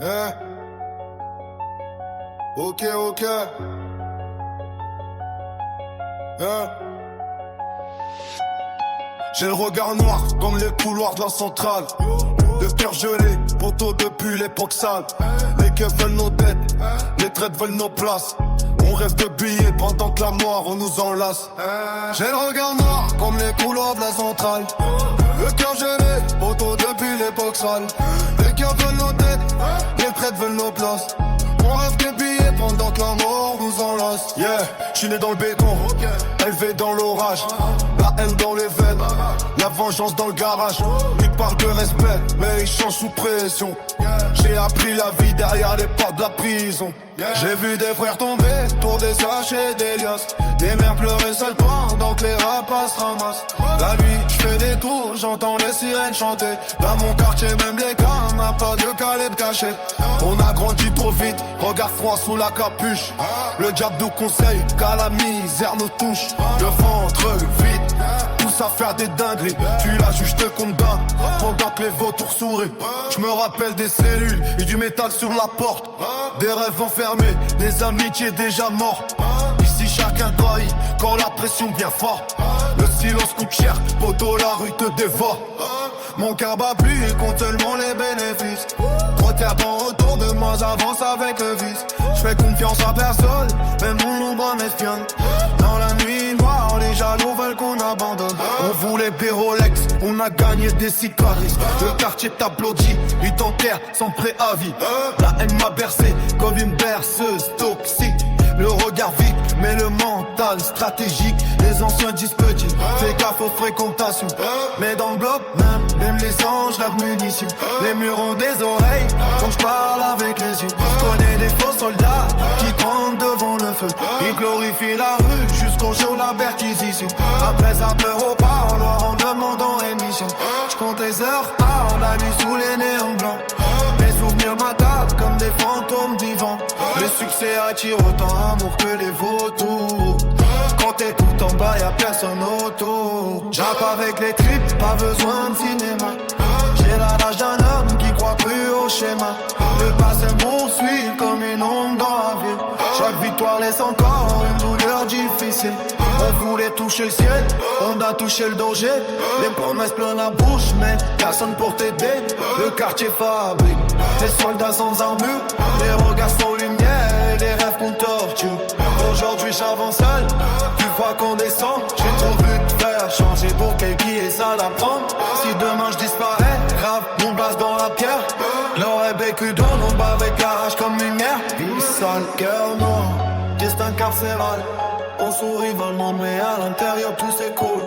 Hein? Ok. Hein? J'ai le regard noir comme les couloirs de la centrale. Le cœur gelé, poteau depuis l'époque sale. Les keufs veulent nos têtes, les traites veulent nos places. On rêve de billets pendant que la mort on nous enlace. J'ai le regard noir comme les couloirs de la centrale. Le cœur gelé, poteau depuis l'époque sale. Les keufs veulent nos têtes, les traites veulent nos places. On rêve de billets pendant que la mort nous enlace. Yeah, j'suis né dans le béton, élevé dans l'orage. La haine dans les veines, la vengeance dans le garage. Ils parlent de respect, mais ils changent sous pression. J'ai appris la vie derrière les portes de la prison. J'ai vu des frères tomber, tour des haches et des liasses. Des mères pleurer seules pendant que les rapaces ramassent. La nuit, j'fais des tours, j'entends les sirènes chanter. Dans mon quartier, même les gars, n'a pas de calibre caché. On a grandi trop vite, regard froid sous la capuche. Le diable nous conseille, qu'à la misère nous touche. Le ventre vide, tous à faire des dingueries. Tu la juges, te condamne, pendant que les vautours sourient. Je me rappelle des cellules et du métal sur la porte. Des rêves enfermés, des amitiés déjà mortes. Ici chacun trahit quand la pression vient forte. Le silence coûte cher, poteau la rue te dévore. Mon cœur bat plus et compte seulement les bénéfices. Trop de terre en retour de moi, j'avance avec le vice. J'fais confiance à personne, même mon ombre m'espionne. Dans la nuit noire, les jaloux veulent qu'on abandonne. On voulait des Rolex, on a gagné des cicatrices. Le quartier t'applaudit, il t'enterre sans préavis. La haine m'a bercé comme une berceuse toxique. Le regard vide, mais le mental stratégique. Les anciens disent petit, fais gaffe aux fréquentations. Mais dans le bloc, même les anges rêvent munitions. Les murs ont des oreilles, quand je parle avec les yeux. Je connais des faux soldats qui comptent devant le feu. Ils glorifient la rue jusqu'au jour de la perquisition. Après ça pleure au parloir en demandant émission. Je compte les heures par la nuit sous les néons blancs. Mes souvenirs m'attaquent comme des fantômes vivants. Le succès attire autant amour que les vautours. Quand t'es tout en bas, y'a personne autour. J'rappe avec les tripes, pas besoin de cinéma. J'ai la rage d'un homme qui croit plus au schéma. Le passé m'ensuit comme une ombre dans la ville. Chaque victoire laisse encore une douleur difficile. On voulait toucher le ciel, on a touché le danger. Les promesses plein la bouche, mais personne pour t'aider. Le quartier fabrique des soldats sans armure. Les regards sans lumière et les rêves qu'on torture. Aujourd'hui j'avance seul, tu vois qu'on descend. J'ai trop vu te faire changer pour quel qui est ça d'apprendre. Si demain je disparais, grave mon blase dans la pierre. L'aurait bécu dans l'ombre avec la rage comme lumière. Vie sale, cœur noir, destin carcéral. On sourit dans le monde mais à l'intérieur tout s'écoule.